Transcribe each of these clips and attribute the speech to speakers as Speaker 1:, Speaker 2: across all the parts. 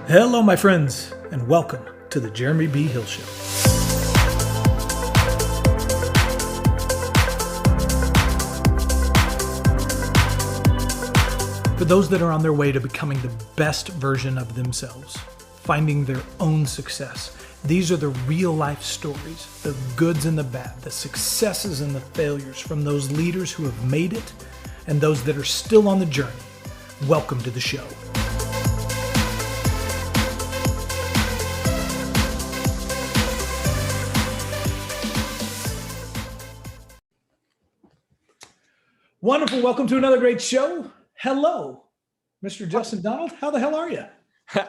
Speaker 1: Hello, my friends, and welcome to the Jeremy B. Hill Show. For those that are on their way to becoming the best version of themselves, finding their own success, these are the real life stories, the goods and the bad, the successes and the failures from those leaders who have made it and those that are still on the journey. Welcome to the show. Wonderful. Welcome to another great show. Hello, Mr. Justin Donald. How the hell are you?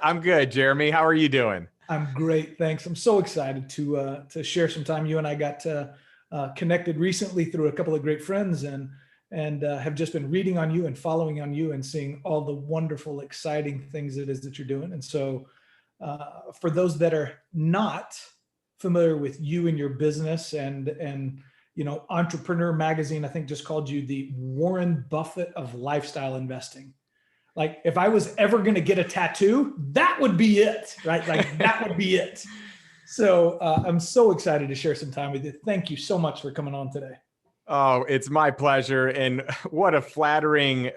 Speaker 2: I'm good, Jeremy. How are you doing?
Speaker 1: I'm great. Thanks. I'm so excited to share some time. You and I got connected recently through a couple of great friends and have just been reading on you and following on you and seeing all the wonderful, exciting things it is that you're doing. And so for those that are not familiar with you and your business and you know, Entreprenuer Magazine, I think, just called you the Warren Buffett of lifestyle investing. Like, if I was ever going to get a tattoo, that would be it, right? Like, that would be it. So I'm so excited to share some time with you. Thank you so much for coming on today.
Speaker 2: Oh, it's my pleasure. And what a flattering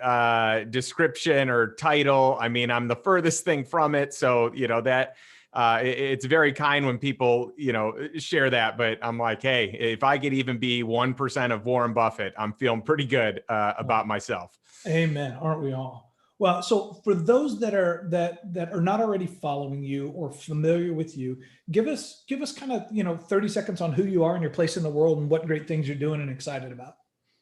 Speaker 2: description or title. I mean, I'm the furthest thing from it. So, you know, that it's very kind when people, you know, share that. But I'm like, hey, if I could even be 1% of Warren Buffett, I'm feeling pretty good about myself.
Speaker 1: Amen. Aren't we all? Well, so for those that are not already following you or familiar with you, give us kind of, you know, 30 seconds on who you are and your place in the world and what great things you're doing and excited about.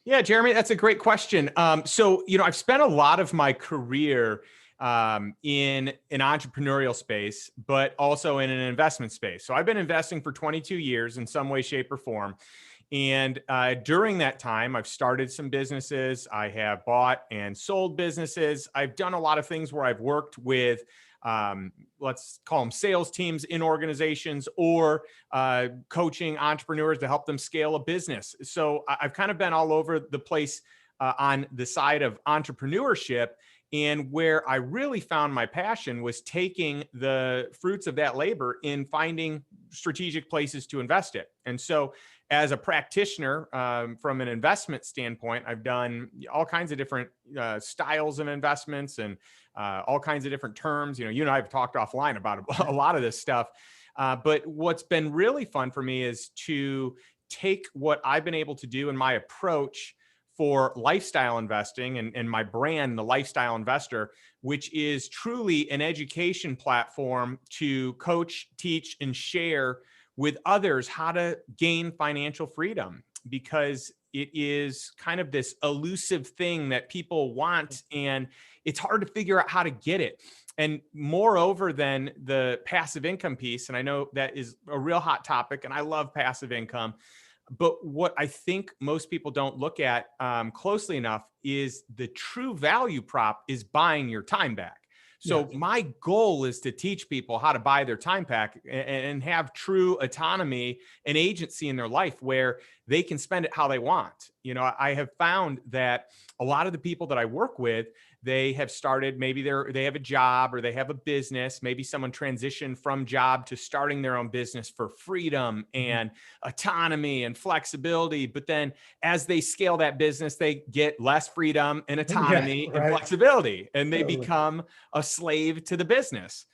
Speaker 2: Yeah, Jeremy, that's a great question. So, you know, I've spent a lot of my career in an entrepreneurial space, but also in an investment space. So I've been investing for 22 years in some way, shape, or form. And during that time, I've started some businesses. I have bought and sold businesses. I've done a lot of things where I've worked with, let's call them sales teams in organizations or coaching entrepreneurs to help them scale a business. So I've kind of been all over the place on the side of entrepreneurship. And where I really found my passion was taking the fruits of that labor in finding strategic places to invest it. And so as a practitioner, from an investment standpoint, I've done all kinds of different styles of investments and all kinds of different terms. You and I have talked offline about a lot of this stuff. But what's been really fun for me is to take what I've been able to do in my approach for lifestyle investing and my brand, The Lifestyle Investor, which is truly an education platform to coach, teach, and share with others how to gain financial freedom, because it is kind of this elusive thing that people want, and it's hard to figure out how to get it. And moreover than the passive income piece, and I know that is a real hot topic, and I love passive income. But what I think most people don't look at closely enough is the true value prop is buying your time back. So my goal is to teach people how to buy their time back and have true autonomy and agency in their life where they can spend it how they want. You know, I have found that a lot of the people that I work with, they have started, maybe they have a job or they have a business. Maybe someone transitioned from job to starting their own business for freedom and autonomy and flexibility. But then as they scale that business, they get less freedom and autonomy and flexibility, and they become a slave to the business,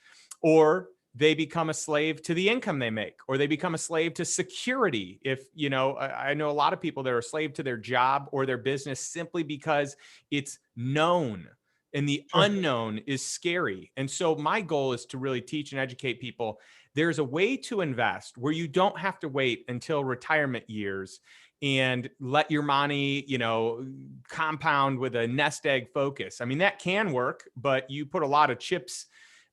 Speaker 2: or they become a slave to the income they make, or they become a slave to security. If, you know, I know a lot of people that are a slave to their job or their business simply because it's known, and the unknown is scary. And so my goal is to really teach and educate people. There's a way to invest where you don't have to wait until retirement years and let your money, you know, compound with a nest egg focus. I mean, that can work, but you put a lot of chips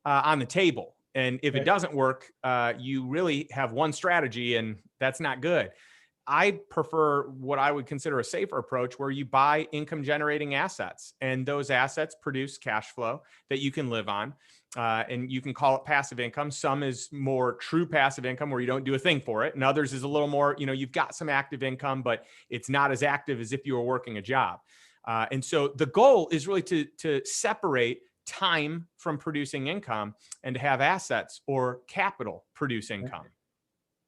Speaker 2: on the table. And if it doesn't work, you really have one strategy, and that's not good. I prefer what I would consider a safer approach, where you buy income generating assets, and those assets produce cash flow that you can live on. And you can call it passive income. Some is more true passive income where you don't do a thing for it. And others is a little more, you know, you've got some active income, but it's not as active as if you were working a job. And so the goal is really to separate time from producing income and to have assets or capital produce income.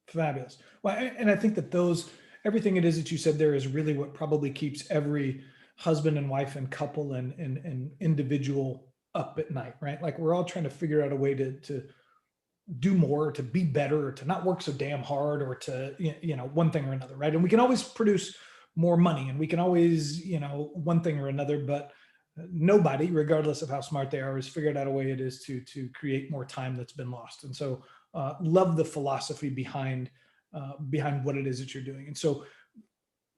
Speaker 1: Fabulous. Well, and I think that everything it is that you said there is really what probably keeps every husband and wife and couple and individual up at night, right? Like we're all trying to figure out a way to do more, to be better, or to not work so damn hard, or to, one thing or another, right? And we can always produce more money, and we can always, one thing or another, but nobody, regardless of how smart they are, has figured out a way it is to create more time that's been lost. And so love the philosophy behind what it is that you're doing. And so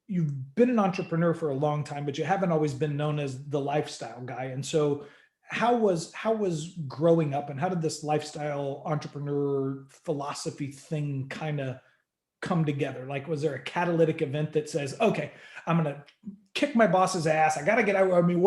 Speaker 1: you've been an entrepreneur for a long time, but you haven't always been known as the lifestyle guy. And so how was growing up, and how did this lifestyle entrepreneur philosophy thing kind of come together? Like, was there a catalytic event that says, okay, I'm going to kick my boss's ass, I got to get out? I mean,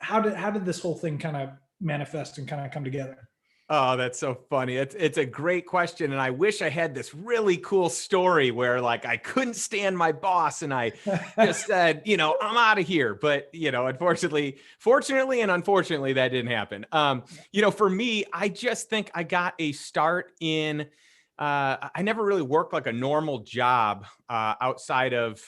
Speaker 1: how did this whole thing kind of manifest and kind of come together?
Speaker 2: Oh, that's so funny. It's a great question. And I wish I had this really cool story where like I couldn't stand my boss and I just said, I'm out of here. But, fortunately and unfortunately, that didn't happen. For me, I just think I got a start in, I never really worked like a normal job outside of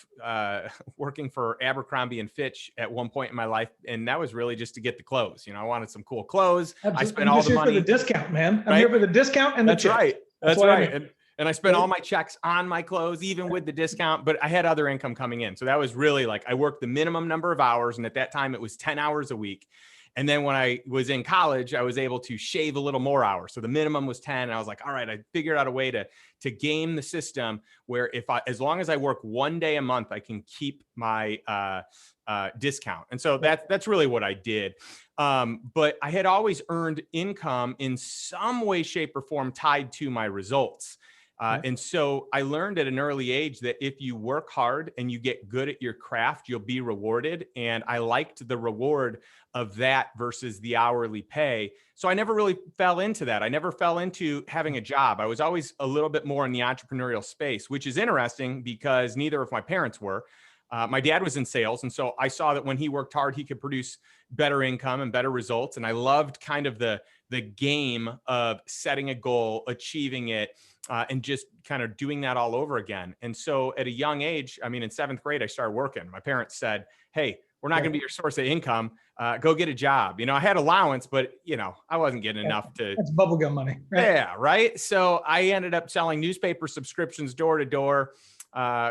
Speaker 2: working for Abercrombie and Fitch at one point in my life. And that was really just to get the clothes. I wanted some cool clothes.
Speaker 1: Absolutely.
Speaker 2: I spent all the money.
Speaker 1: For the discount, man. I'm
Speaker 2: right?
Speaker 1: here for the discount and the
Speaker 2: That's
Speaker 1: checks.
Speaker 2: right. That's right.
Speaker 1: I mean.
Speaker 2: And I spent all my checks on my clothes, even with the discount, but I had other income coming in. So that was really like, I worked the minimum number of hours. And at that time it was 10 hours a week. And then when I was in college, I was able to shave a little more hours. So the minimum was 10. And I was like, all right, I figured out a way to game the system where as long as I work one day a month, I can keep my discount. And so that's really what I did. But I had always earned income in some way, shape, or form tied to my results. And so I learned at an early age that if you work hard and you get good at your craft, you'll be rewarded. And I liked the reward of that versus the hourly pay. So I never really fell into that. I never fell into having a job. I was always a little bit more in the entrepreneurial space, which is interesting because neither of my parents were. My dad was in sales. And so I saw that when he worked hard, he could produce better income and better results. And I loved kind of the game of setting a goal, achieving it, and just kind of doing that all over again. And so at a young age, I mean, in 7th grade, I started working. My parents said, hey, we're not going to be your source of income. Go get a job. I had allowance, but I wasn't getting enough to.
Speaker 1: That's bubblegum money. Right?
Speaker 2: Yeah. Right. So I ended up selling newspaper subscriptions door to door,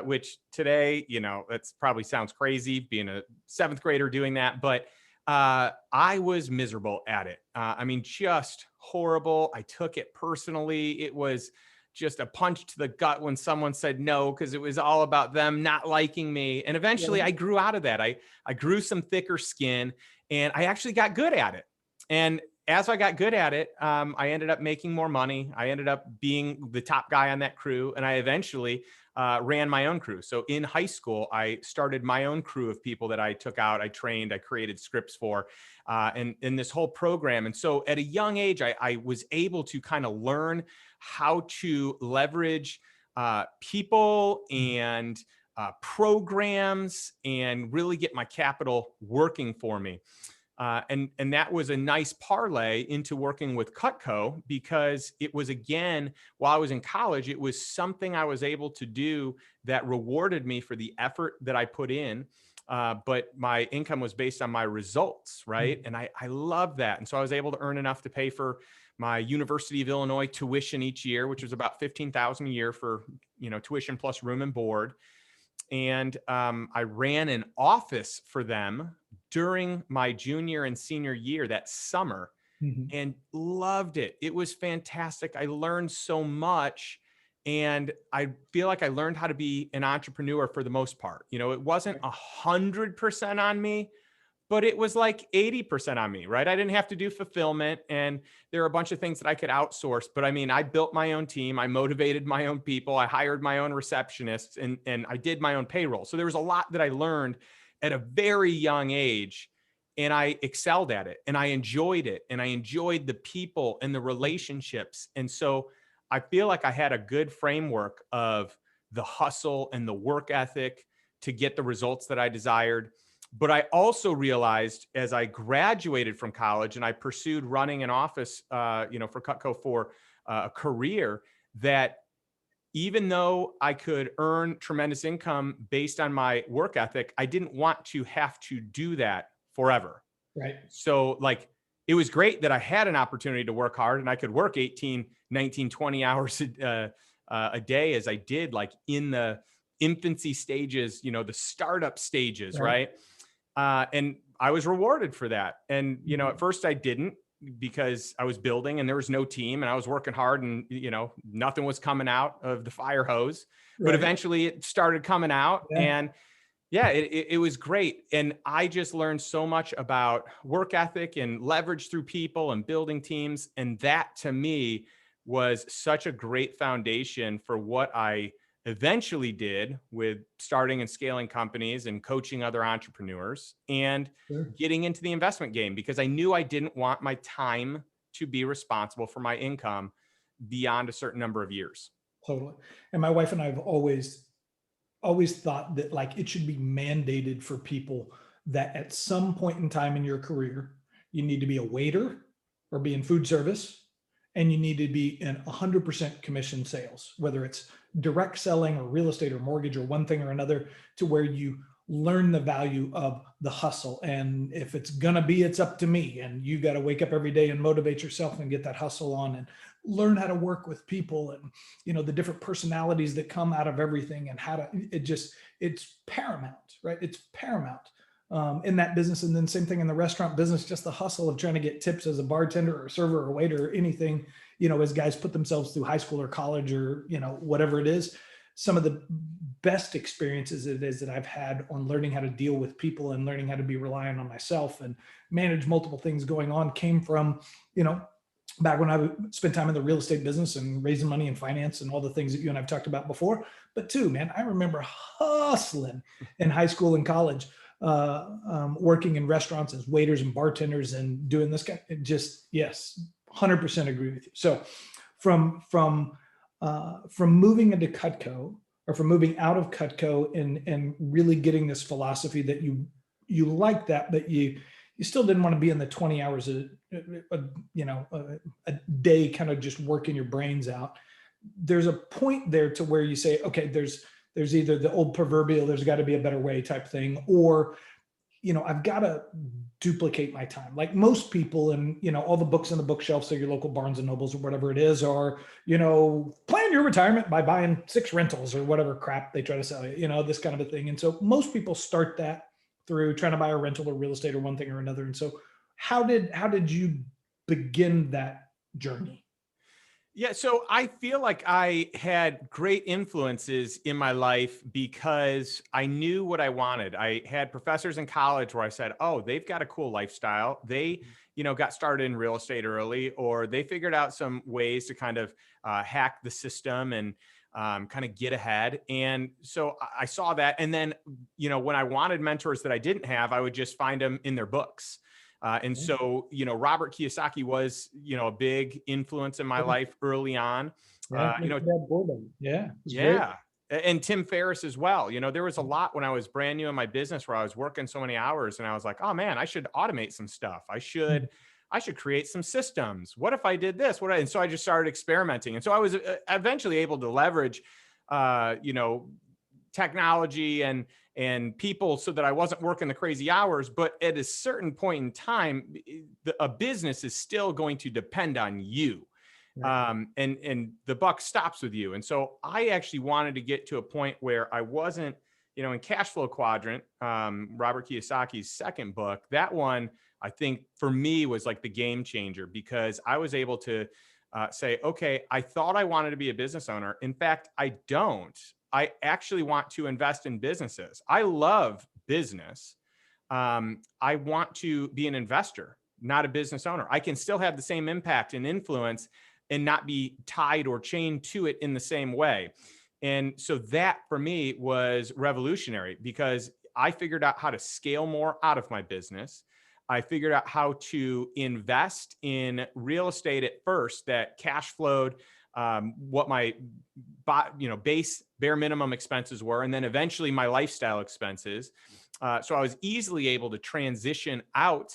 Speaker 2: which today, that's probably sounds crazy being a 7th grader doing that, but I was miserable at it. I mean, just horrible. I took it personally. It was just a punch to the gut when someone said no, because it was all about them not liking me. And eventually I grew out of that. I grew some thicker skin and I actually got good at it. And as I got good at it, I ended up making more money. I ended up being the top guy on that crew. And I eventually ran my own crew. So in high school, I started my own crew of people that I took out, I trained, I created scripts for, and in this whole program. And so at a young age, I was able to kind of learn how to leverage people and programs and really get my capital working for me. And that was a nice parlay into working with Cutco, because it was, again, while I was in college, it was something I was able to do that rewarded me for the effort that I put in. But my income was based on my results, right? And I love that. And so I was able to earn enough to pay for my University of Illinois tuition each year, which was about $15,000 a year for, tuition plus room and board. And I ran an office for them during my junior and senior year that summer, and loved it. It was fantastic. I learned so much, and I feel like I learned how to be an entrepreneur for the most part. It wasn't 100% on me, but it was like 80% on me, right? I didn't have to do fulfillment, and there are a bunch of things that I could outsource. But I mean, I built my own team. I motivated my own people. I hired my own receptionists, and I did my own payroll. So there was a lot that I learned at a very young age, and I excelled at it, and I enjoyed it, and I enjoyed the people and the relationships. And so I feel like I had a good framework of the hustle and the work ethic to get the results that I desired. But I also realized as I graduated from college and I pursued running an office, for Cutco for a career, that even though I could earn tremendous income based on my work ethic, I didn't want to have to do that forever.
Speaker 1: Right.
Speaker 2: So like, it was great that I had an opportunity to work hard and I could work 18, 19, 20 hours a day as I did, like in the infancy stages, the startup stages, right? And I was rewarded for that. And, at first I didn't, because I was building and there was no team and I was working hard and, nothing was coming out of the fire hose, but eventually it started coming out. And yeah, it was great. And I just learned so much about work ethic and leverage through people and building teams. And that to me was such a great foundation for what I eventually did with starting and scaling companies and coaching other entrepreneurs and getting into the investment game, because I knew I didn't want my time to be responsible for my income beyond a certain number of years.
Speaker 1: Totally. And my wife and I have always thought that like it should be mandated for people that at some point in time in your career, you need to be a waiter or be in food service, and you need to be in 100% commission sales, whether it's direct selling or real estate or mortgage or one thing or another, to where you learn the value of the hustle. And if it's gonna be, it's up to me. And you got to wake up every day and motivate yourself and get that hustle on and learn how to work with people and, the different personalities that come out of everything and how to, it's paramount, right? It's paramount in that business. And then same thing in the restaurant business, just the hustle of trying to get tips as a bartender or a server or a waiter or anything, as guys put themselves through high school or college or, whatever it is. Some of the best experiences it is that I've had on learning how to deal with people and learning how to be reliant on myself and manage multiple things going on came from, back when I spent time in the real estate business and raising money and finance and all the things that you and I've talked about before. But too, man, I remember hustling in high school and college, working in restaurants as waiters and bartenders and doing this kind. Yes, 100% agree with you. So from moving into Cutco, or from moving out of Cutco and really getting this philosophy that you like that, but you still didn't want to be in the 20 hours a day, kind of just working your brains out. There's a point there to where you say, okay, there's either the old proverbial, there's got to be a better way type thing, or, I've got to duplicate my time. Like most people, and, all the books on the bookshelves, so your local Barnes and Nobles or whatever it is, or, plan your retirement by buying 6 rentals or whatever crap they try to sell you, this kind of a thing. And so most people start that through trying to buy a rental or real estate or one thing or another. And so how did you begin that journey?
Speaker 2: Yeah, so I feel like I had great influences in my life because I knew what I wanted. I had professors in college where I said, oh, they've got a cool lifestyle. They, got started in real estate early, or they figured out some ways to kind of hack the system and kind of get ahead. And so I saw that. And then, when I wanted mentors that I didn't have, I would just find them in their books. And so, Robert Kiyosaki was, a big influence in my life early on.
Speaker 1: Yeah.
Speaker 2: And Tim Ferriss as well. There was a lot when I was brand new in my business where I was working so many hours and I was like, oh man, I should automate some stuff. I should create some systems. What if I did this? And so I just started experimenting. And so I was eventually able to leverage, technology and people so that I wasn't working the crazy hours. But at a certain point in time, a business is still going to depend on you. Right. And the buck stops with you. And so I actually wanted to get to a point where I wasn't, in Cash Flow Quadrant, Robert Kiyosaki's second book, that one, I think for me was like the game changer, because I was able to say, okay, I thought I wanted to be a business owner. In fact, I don't. I actually want to invest in businesses. I love business. I want to be an investor, not a business owner. I can still have the same impact and influence and not be tied or chained to it in the same way. And so that for me was revolutionary, because I figured out how to scale more out of my business. I figured out how to invest in real estate at first that cash flowed what my base bare minimum expenses were, and then eventually my lifestyle expenses. So I was easily able to transition out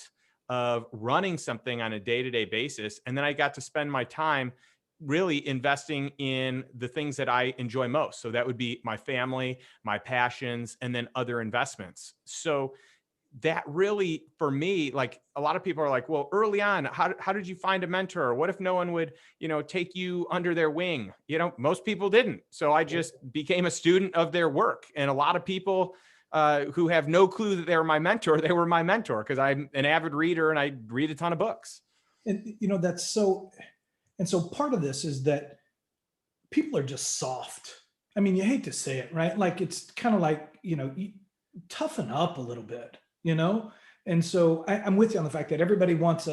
Speaker 2: of running something on a day-to-day basis. And then I got to spend my time really investing in the things that I enjoy most. So that would be my family, my passions, and then other investments. So that really, for me, like a lot of people are like, well, early on, how did you find a mentor? What if no one would, take you under their wing? Most people didn't. So I just became a student of their work. And a lot of people who have no clue that they were my mentor, they were my mentor because I'm an avid reader and I read a ton of books.
Speaker 1: And, that's so, and so part of this is that people are just soft. I mean, you hate to say it, right? Like, it's kind of like, you toughen up a little bit, And so I'm with you on the fact that everybody wants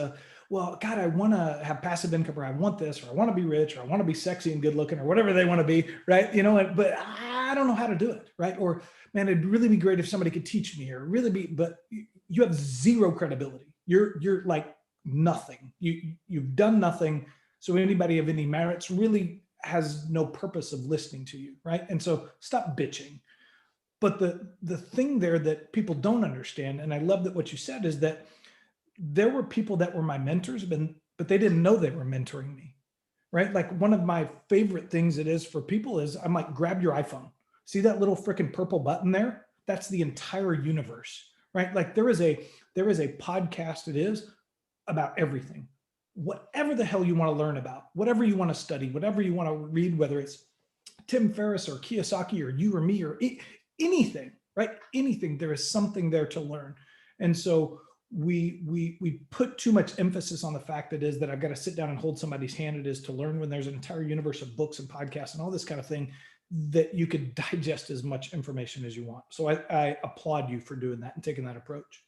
Speaker 1: well, God, I want to have passive income, or I want this, or I want to be rich, or I want to be sexy and good looking, or whatever they want to be, right? But I don't know how to do it, right? Or, man, it'd really be great if somebody could teach me, or but you have zero credibility. You're like nothing. You've done nothing. So anybody of any merits really has no purpose of listening to you, right? And so stop bitching. But the thing there that people don't understand, and I love that what you said, is that there were people that were my mentors, but they didn't know they were mentoring me, right? Like, one of my favorite things it is for people is, I'm like, grab your iPhone. See that little freaking purple button there? That's the entire universe, right? Like, there is a podcast, it is, about everything. Whatever the hell you want to learn about, whatever you want to study, whatever you want to read, whether it's Tim Ferriss or Kiyosaki or you or me or anything, right? Anything, there is something there to learn. And so we put too much emphasis on the fact that I've got to sit down and hold somebody's hand it is to learn, when there's an entire universe of books and podcasts and all this kind of thing that you could digest as much information as you want. So I applaud you for doing that and taking that approach.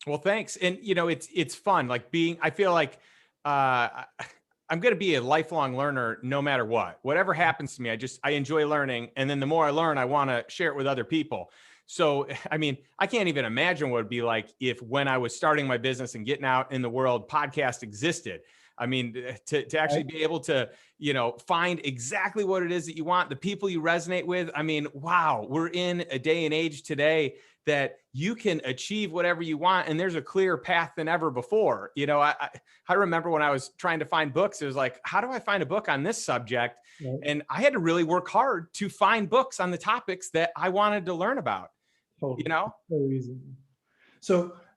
Speaker 2: Well, thanks. And, it's fun. Like I feel like I'm going to be a lifelong learner no matter what. Whatever happens to me, I enjoy learning. And then the more I learn, I want to share it with other people. So, I mean, I can't even imagine what it'd be like if, when I was starting my business and getting out in the world, podcast existed. I mean, to actually be able to, find exactly what it is that you want, the people you resonate with. I mean, wow, we're in a day and age today that you can achieve whatever you want, and there's a clearer path than ever before. I remember when I was trying to find books, it was like, how do I find a book on this subject? Right. And I had to really work hard to find books on the topics that I wanted to learn about.
Speaker 1: Totally. So easy.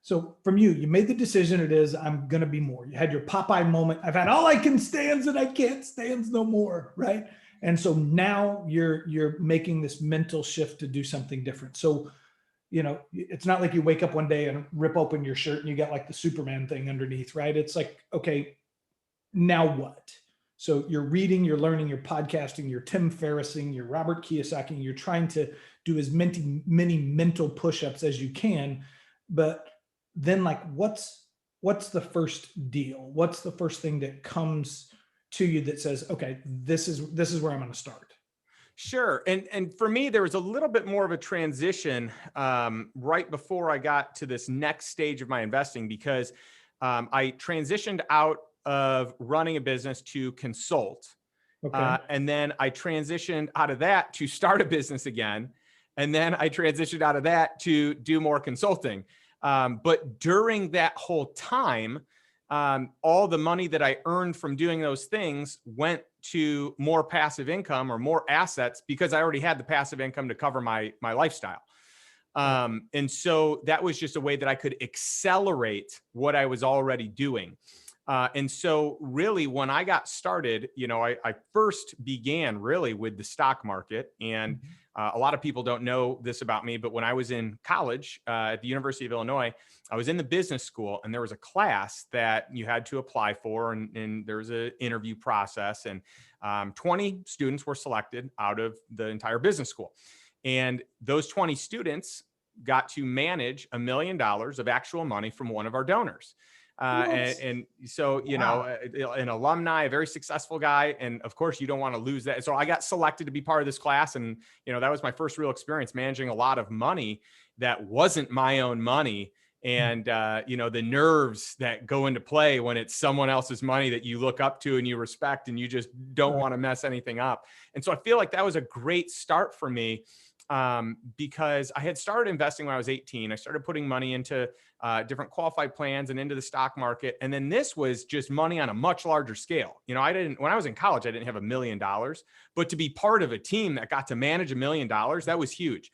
Speaker 1: So from you made the decision. It is, I'm going to be more. You had your Popeye moment. I've had all I can stands and I can't stands no more. Right. And so now you're making this mental shift to do something different. So, it's not like you wake up one day and rip open your shirt and you got like the Superman thing underneath, right? It's like, okay, now what? So you're reading, you're learning, you're podcasting, you're Tim Ferrissing, you're Robert Kiyosaki, you're trying to do as many mental push-ups as you can. But then, like, what's the first deal? What's the first thing that comes to you that says, okay, this is where I'm going to start?
Speaker 2: Sure. And for me, there was a little bit more of a transition right before I got to this next stage of my investing, because I transitioned out of running a business to consult. Okay. And then I transitioned out of that to start a business again. And then I transitioned out of that to do more consulting. But during that whole time, all the money that I earned from doing those things went to more passive income or more assets, because I already had the passive income to cover my lifestyle. And so that was just a way that I could accelerate what I was already doing. And so really, when I got started, I first began really with the stock market. And a lot of people don't know this about me, but when I was in college at the University of Illinois, I was in the business school, and there was a class that you had to apply for, and there was an interview process, and 20 students were selected out of the entire business school. And those 20 students got to manage $1 million of actual money from one of our donors. And so, wow. An alumni, a very successful guy. And of course, you don't want to lose that. So I got selected to be part of this class. And, that was my first real experience managing a lot of money that wasn't my own money. and the nerves that go into play when it's someone else's money that you look up to and you respect, and you just don't want to mess anything up. And so I feel like that was a great start for me, because I had started investing when I was 18. I started putting money into different qualified plans and into the stock market. And then this was just money on a much larger scale. When I was in college, I didn't have $1 million, but to be part of a team that got to manage $1 million, that was huge.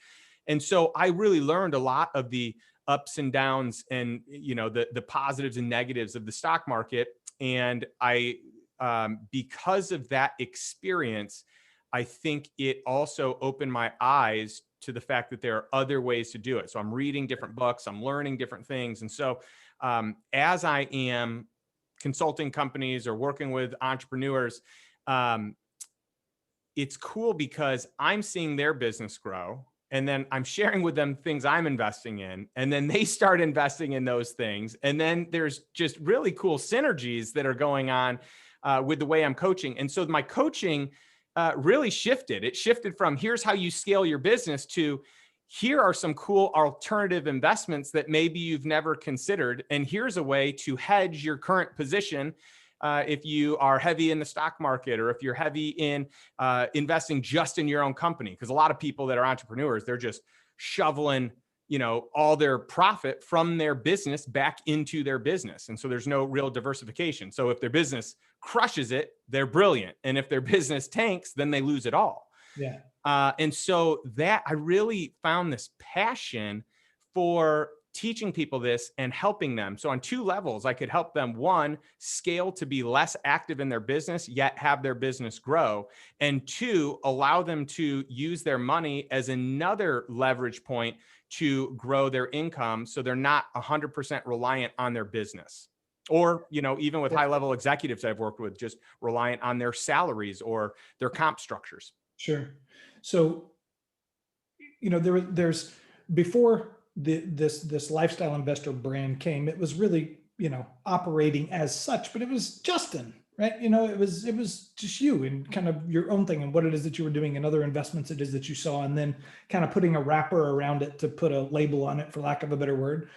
Speaker 2: And so I really learned a lot of the ups and downs and, the positives and negatives of the stock market. And because of that experience, I think it also opened my eyes to the fact that there are other ways to do it. So I'm reading different books, I'm learning different things. And so as I am consulting companies or working with entrepreneurs, it's cool because I'm seeing their business grow. And then I'm sharing with them things I'm investing in. And then they start investing in those things. And then there's just really cool synergies that are going on with the way I'm coaching. And so my coaching really shifted. It shifted from here's how you scale your business to here are some cool alternative investments that maybe you've never considered. And here's a way to hedge your current position if you are heavy in the stock market, or if you're heavy in investing just in your own company. Because a lot of people that are entrepreneurs, they're just shoveling, all their profit from their business back into their business. And so there's no real diversification. So if their business crushes it, they're brilliant. And if their business tanks, then they lose it all.
Speaker 1: Yeah.
Speaker 2: And so that I really found this passion for teaching people this and helping them. So on two levels, I could help them, one, scale to be less active in their business, yet have their business grow. And two, allow them to use their money as another leverage point to grow their income. So they're not 100% reliant on their business. Or, even with high level executives I've worked with, just reliant on their salaries or their comp structures.
Speaker 1: Sure. So, there's before this lifestyle investor brand came, it was really, operating as such, but it was Justin, right? It was just you and kind of your own thing and what it is that you were doing and other investments it is that you saw, and then kind of putting a wrapper around it to put a label on it, for lack of a better word.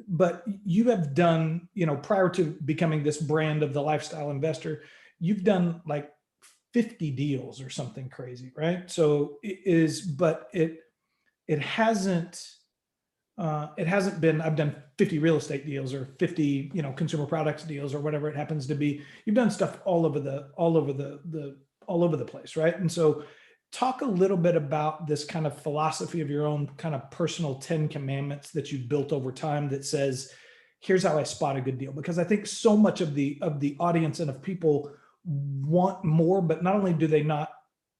Speaker 1: But you have done, prior to becoming this brand of the lifestyle investor, you've done like 50 deals or something crazy, right? So it hasn't been, I've done 50 real estate deals or 50, consumer products deals or whatever it happens to be. You've done stuff all over the place, right? And so talk a little bit about this kind of philosophy of your own kind of personal 10 commandments that you built over time that says, here's how I spot a good deal. Because I think so much of the audience and of people want more, but not only do they not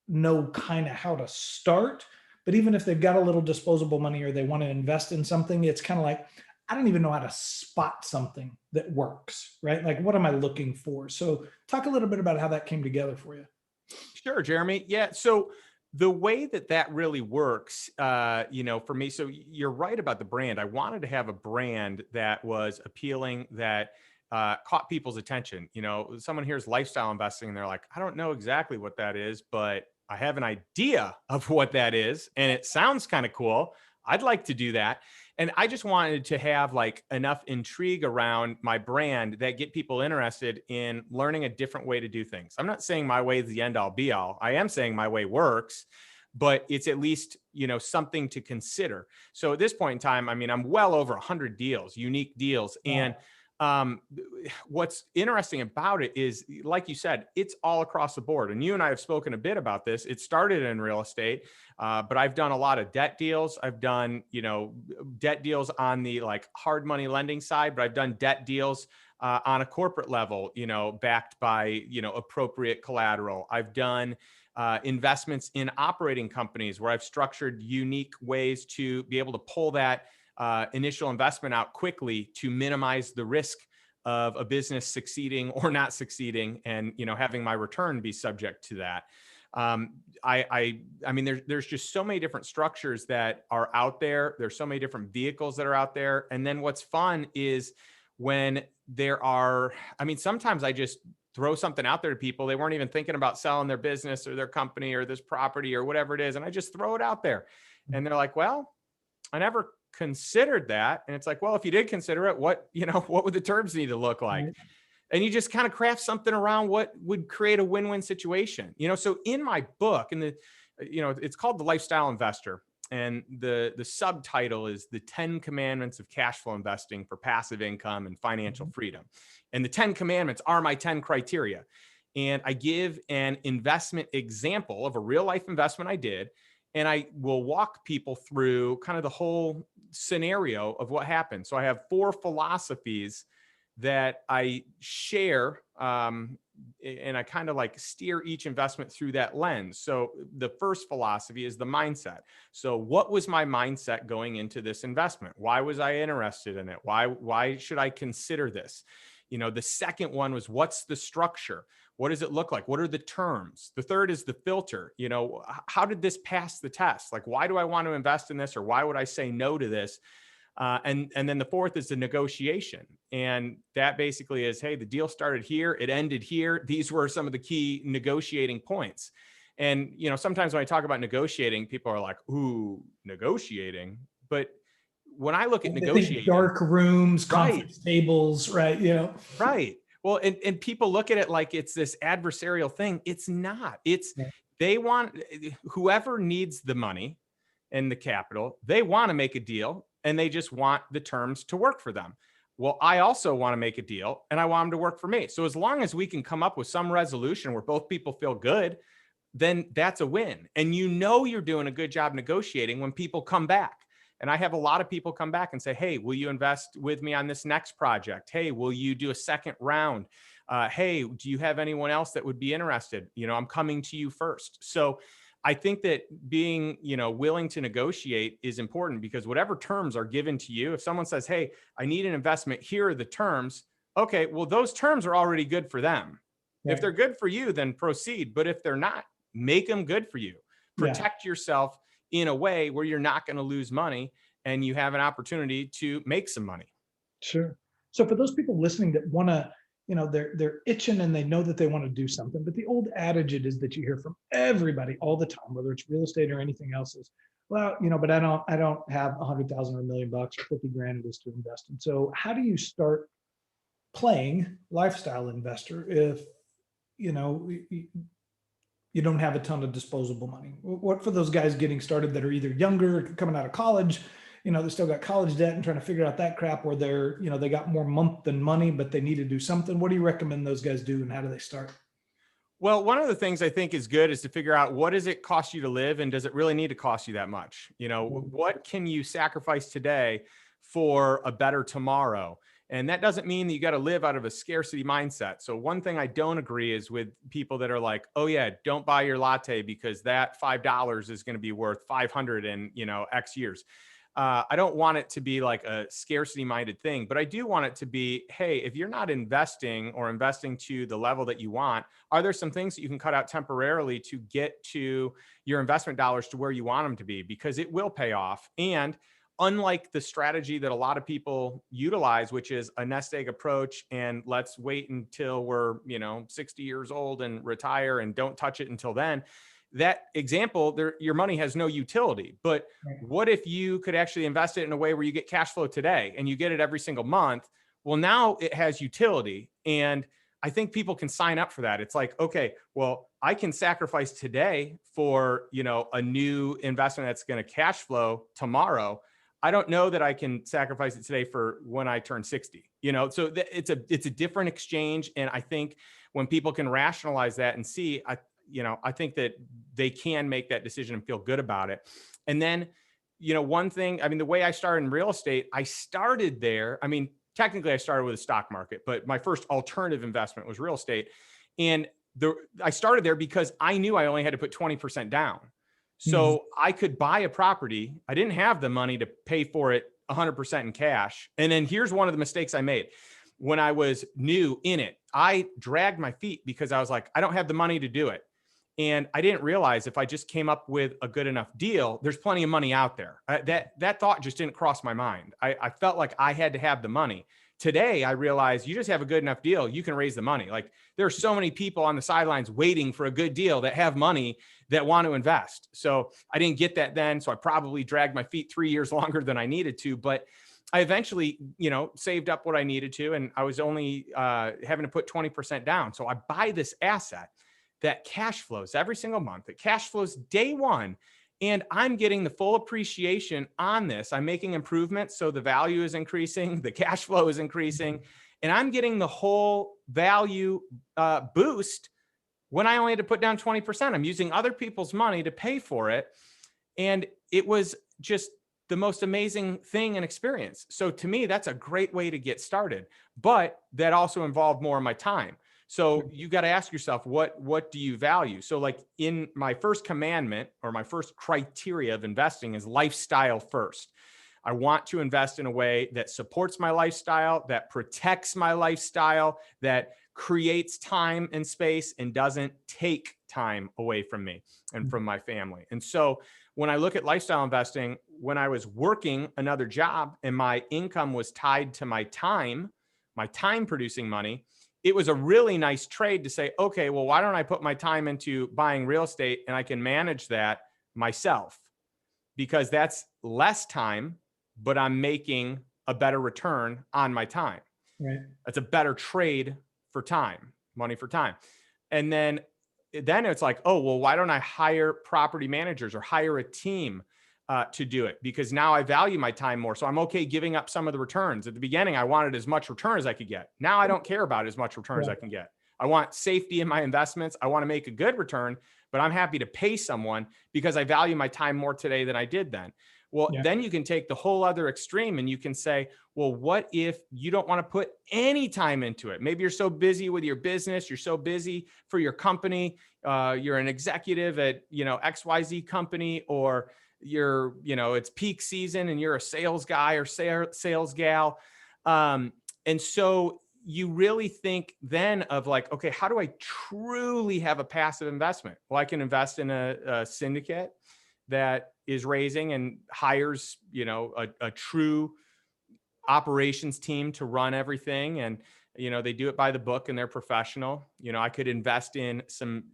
Speaker 1: know kind of how to start, but even if they've got a little disposable money or they want to invest in something, it's kind of like, I don't even know how to spot something that works, right? Like, what am I looking for? So talk a little bit about how that came together for you.
Speaker 2: Sure, Jeremy. Yeah. So the way that really works, for me, so you're right about the brand. I wanted to have a brand that was appealing, that caught people's attention. Someone hears lifestyle investing and they're like, I don't know exactly what that is, but I have an idea of what that is. And it sounds kind of cool. I'd like to do that. And I just wanted to have like enough intrigue around my brand that get people interested in learning a different way to do things. I'm not saying my way is the end all be all. I am saying my way works, but it's at least, something to consider. So at this point in time, I'm well over 100 deals, unique deals. And what's interesting about it is, like you said, it's all across the board. And you and I have spoken a bit about this. It started in real estate, but I've done a lot of debt deals. I've done, debt deals on the like hard money lending side, but I've done debt deals on a corporate level, backed by, appropriate collateral. I've done investments in operating companies where I've structured unique ways to be able to pull that initial investment out quickly to minimize the risk of a business succeeding or not succeeding, and having my return be subject to that. There's just so many different structures that are out there. There's so many different vehicles that are out there. And then what's fun is when there are, sometimes I just throw something out there to people. They weren't even thinking about selling their business or their company or this property or whatever it is. And I just throw it out there. And they're like, well, I never considered that. And it's like, well, if you did consider it, what, what would the terms need to look like?
Speaker 1: Right.
Speaker 2: And you just kind of craft something around what would create a win-win situation. So in my book, and it's called The Lifestyle Investor. And the subtitle is The 10 Commandments of Cash Flow Investing for Passive Income and Financial Freedom. And the 10 commandments are my 10 criteria. And I give an investment example of a real life investment I did. And I will walk people through kind of the whole scenario of what happened. So I have 4 philosophies that I share, and I kind of like steer each investment through that lens. So the first philosophy is the mindset. So what was my mindset going into this investment? Why was I interested in it? Why should I consider this? The second one was, what's the structure? What does it look like? What are the terms? The third is the filter. How did this pass the test? Like, why do I want to invest in this? Or why would I say no to this? And then the fourth is the negotiation. And that basically is, hey, the deal started here, it ended here. These were some of the key negotiating points. And, sometimes when I talk about negotiating, people are like, ooh, negotiating. But when I look at negotiating,
Speaker 1: dark rooms, conference tables, right?
Speaker 2: Right. Well, and people look at it like it's this adversarial thing. It's not. They want, whoever needs the money and the capital, they want to make a deal. And they just want the terms to work for them. Well, I also want to make a deal and I want them to work for me. So as long as we can come up with some resolution where both people feel good, then that's a win. And you're doing a good job negotiating when people come back. And I have a lot of people come back and say, hey, will you invest with me on this next project? Hey, will you do a second round? Hey, do you have anyone else that would be interested? I'm coming to you first. So I think that being, willing to negotiate is important, because whatever terms are given to you, if someone says, hey, I need an investment, here are the terms. Okay, well, those terms are already good for them. Yeah. If they're good for you, then proceed. But if they're not, make them good for you. Protect yourself in a way where you're not going to lose money and you have an opportunity to make some money.
Speaker 1: Sure. So for those people listening that want to, they're itching and they know that they want to do something, but the old adage it is that you hear from everybody all the time, whether it's real estate or anything else, is, well, but I don't have 100,000 or $1 million or 50 grand it is to invest in. So how do you start playing lifestyle investor if, you don't have a ton of disposable money? What for those guys getting started that are either younger, coming out of college, they still got college debt and trying to figure out that crap, or they're, they got more month than money, but they need to do something. What do you recommend those guys do and how do they start?
Speaker 2: Well, one of the things I think is good is to figure out, what does it cost you to live? And does it really need to cost you that much? What can you sacrifice today for a better tomorrow? And that doesn't mean that you got to live out of a scarcity mindset. So one thing I don't agree is with people that are like, oh yeah, don't buy your latte because that $5 is going to be worth 500 in, X years. I don't want it to be like a scarcity minded thing, but I do want it to be, hey, if you're not investing or investing to the level that you want, are there some things that you can cut out temporarily to get to your investment dollars to where you want them to be? Because it will pay off. And unlike the strategy that a lot of people utilize, which is a nest egg approach, and let's wait until we're, 60 years old and retire and don't touch it until then. That example, your money has no utility. But what if you could actually invest it in a way where you get cash flow today and you get it every single month? Well, now it has utility. And I think people can sign up for that. It's like, okay, well, I can sacrifice today for, a new investment that's going to cash flow tomorrow. I don't know that I can sacrifice it today for when I turn 60, so it's a different exchange. And I think when people can rationalize that and see, I think that they can make that decision and feel good about it. And then, one thing, the way I started in real estate, I started there. Technically I started with the stock market, but my first alternative investment was real estate. And I started there because I knew I only had to put 20% down. So I could buy a property. I didn't have the money to pay for it 100% in cash. And then here's one of the mistakes I made. When I was new in it, I dragged my feet because I was like, I don't have the money to do it. And I didn't realize if I just came up with a good enough deal, there's plenty of money out there. That thought just didn't cross my mind. I felt like I had to have the money. today I realize you just have a good enough deal, you can raise the money. Like there are so many people on the sidelines waiting for a good deal that have money that want to invest. So I didn't get that then. So I probably dragged my feet 3 years longer than I needed to, but I eventually, saved up what I needed to, and I was only having to put 20% down. So I buy this asset that cash flows every single month. It cash flows day one, and I'm getting the full appreciation on this. I'm making improvements, so the value is increasing, the cash flow is increasing, and I'm getting the whole value boost when I only had to put down 20%. I'm using other people's money to pay for it, and it was just the most amazing thing and experience. So to me, that's a great way to get started, but that also involved more of my time. So you got to ask yourself, what do you value? So like in my first commandment or my first criteria of investing is lifestyle first. I want to invest in a way that supports my lifestyle, that protects my lifestyle, that creates time and space and doesn't take time away from me and from my family. And so when I look at lifestyle investing, when I was working another job and my income was tied to my time producing money, it was a really nice trade to say, okay, well, why don't I put my time into buying real estate and I can manage that myself, because that's less time, but I'm making a better return on my time.
Speaker 1: Right.
Speaker 2: That's a better trade for time, money for time. And then it's like, oh, well, why don't I hire property managers or hire a team to do it? Because now I value my time more. So I'm okay giving up some of the returns. At the beginning, I wanted as much return as I could get. Now I don't care about as much return as I can get. I want safety in my investments. I want to make a good return, but I'm happy to pay someone because I value my time more today than I did then. Well, then you can take the whole other extreme and you can say, well, what if you don't want to put any time into it? Maybe you're so busy with your business, you're so busy for your company, you're an executive at, XYZ company, or it's peak season and you're a sales guy or sales gal. And so you really think then of like, okay, how do I truly have a passive investment? Well, I can invest in a syndicate that is raising and hires, a true operations team to run everything. And, they do it by the book and they're professional. I could invest in some,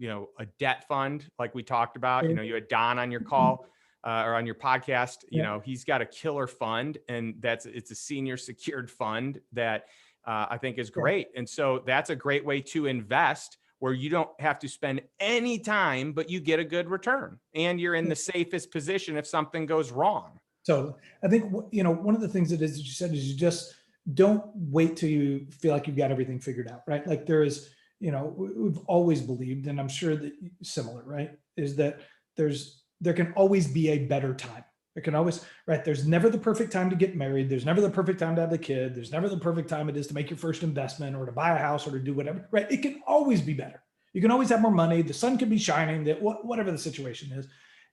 Speaker 2: a debt fund like we talked about. You had Don on your call or on your podcast. He's got a killer fund, and it's a senior secured fund that I think is great. And so that's a great way to invest, where you don't have to spend any time, but you get a good return and you're in the safest position if something goes wrong.
Speaker 1: So I think, one of the things that you said is you just don't wait till you feel like you've got everything figured out, right? Like there is, we've always believed, and I'm sure that similar, right, is that there can always be a better time. There can always, right? There's never the perfect time to get married. There's never the perfect time to have the kid. There's never the perfect time it is to make your first investment or to buy a house or to do whatever, right? It can always be better. You can always have more money. The sun can be shining, that whatever the situation is.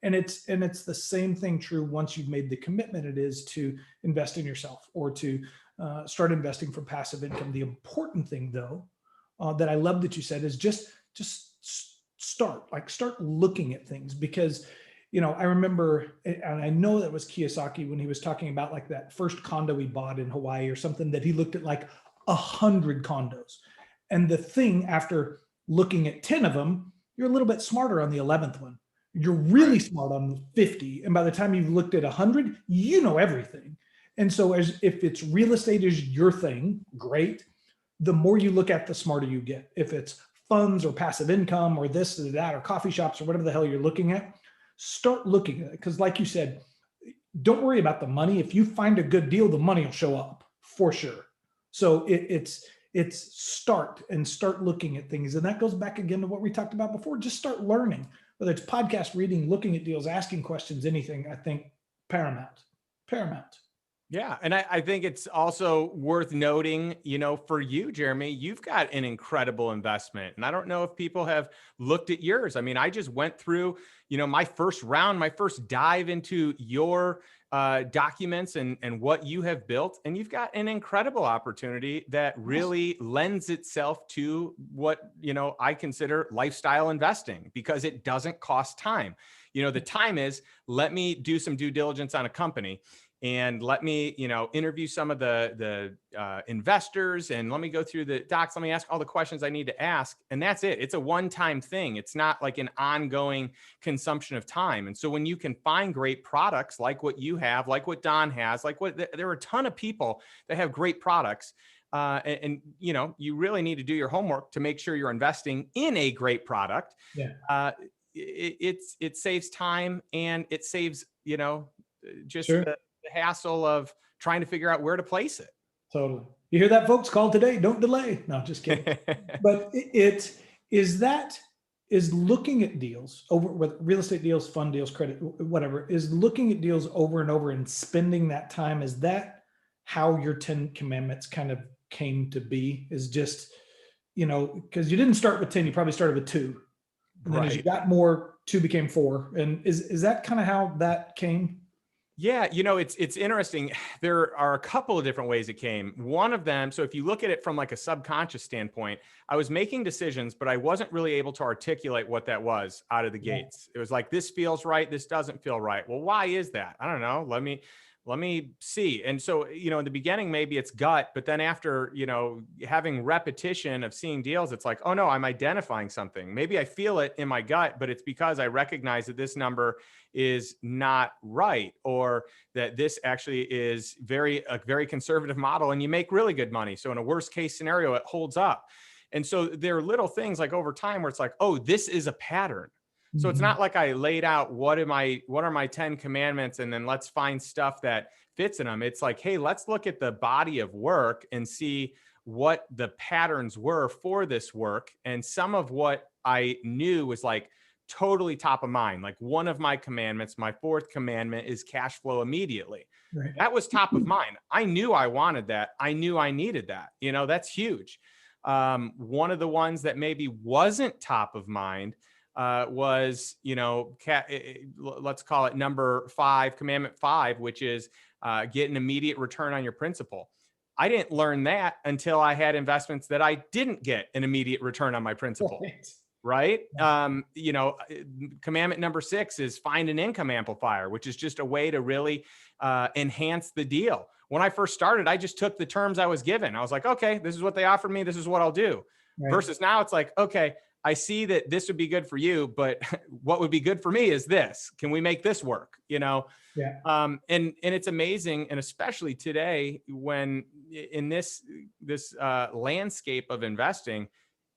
Speaker 1: And it's the same thing true once you've made the commitment it is to invest in yourself or to start investing for passive income. The important thing though, that I love that you said is just start looking at things, because I remember, and I know that was Kiyosaki when he was talking about like that first condo he bought in Hawaii or something, that he looked at like 100 condos. And the thing, after looking at 10 of them, you're a little bit smarter on the 11th one. You're really smart on 50. And by the time you've looked at 100, you know everything. And so if it's real estate is your thing, great. The more you look at, the smarter you get. If it's funds or passive income or this or that or coffee shops or whatever the hell you're looking at, start looking at it. Because like you said, don't worry about the money. If you find a good deal, the money will show up for sure. So it's start looking at things. And that goes back again to what we talked about before. Just start learning, whether it's podcast reading, looking at deals, asking questions, anything. I think paramount.
Speaker 2: Yeah. And I think it's also worth noting, for you, Jeremy, you've got an incredible investment. And I don't know if people have looked at yours. I mean, I just went through, my first dive into your documents and what you have built. And you've got an incredible opportunity that really lends itself to what, I consider lifestyle investing, because it doesn't cost time. The time is, let me do some due diligence on a company. and let me, interview some of the investors, and let me go through the docs. Let me ask all the questions I need to ask. And that's it. It's a one-time thing. It's not like an ongoing consumption of time. And so when you can find great products like what you have, like what Don has, there are a ton of people that have great products. You really need to do your homework to make sure you're investing in a great product.
Speaker 1: Yeah.
Speaker 2: It saves time, and it saves, just
Speaker 1: Sure.
Speaker 2: the hassle of trying to figure out where to place it.
Speaker 1: Totally. You hear that, folks? Call today. Don't delay. No, just kidding. But is looking at deals over with real estate deals, fund deals, credit, whatever, is looking at deals over and over and spending that time. Is that how your 10 commandments kind of came to be? Is just, because you didn't start with 10, you probably started with 2. And then as you got more, 2 became 4. And is that kind of how that came?
Speaker 2: Yeah, it's interesting. There are a couple of different ways it came. One of them, so if you look at it from like a subconscious standpoint, I was making decisions, but I wasn't really able to articulate what that was out of the gates. It was like, this feels right, this doesn't feel right. Well, why is that? I don't know. Let me see. And so, in the beginning, maybe it's gut, but then after, having repetition of seeing deals, it's like, oh no, I'm identifying something. Maybe I feel it in my gut, but it's because I recognize that this number is not right, or that this actually is a very conservative model, and you make really good money. So in a worst case scenario, it holds up. And so there are little things like over time where it's like, oh, this is a pattern. So it's not like I laid out what are my 10 commandments, and then let's find stuff that fits in them. It's like, hey, let's look at the body of work and see what the patterns were for this work. And some of what I knew was like totally top of mind. Like one of my commandments, my 4th commandment, is cash flow immediately. Right. That was top of mind. I knew I wanted that. I knew I needed that. That's huge. One of the ones that maybe wasn't top of mind was, let's call it number 5, commandment 5, which is get an immediate return on your principal. I didn't learn that until I had investments that I didn't get an immediate return on my principal. Right. Commandment number 6 is find an income amplifier, which is just a way to really enhance the deal. When I first started, I just took the terms I was given. I was like, okay, this is what they offered me. This is what I'll do. Right. Versus now it's like, okay, I see that this would be good for you, but what would be good for me is this. Can we make this work? Yeah. And it's amazing. And especially today, when in this landscape of investing,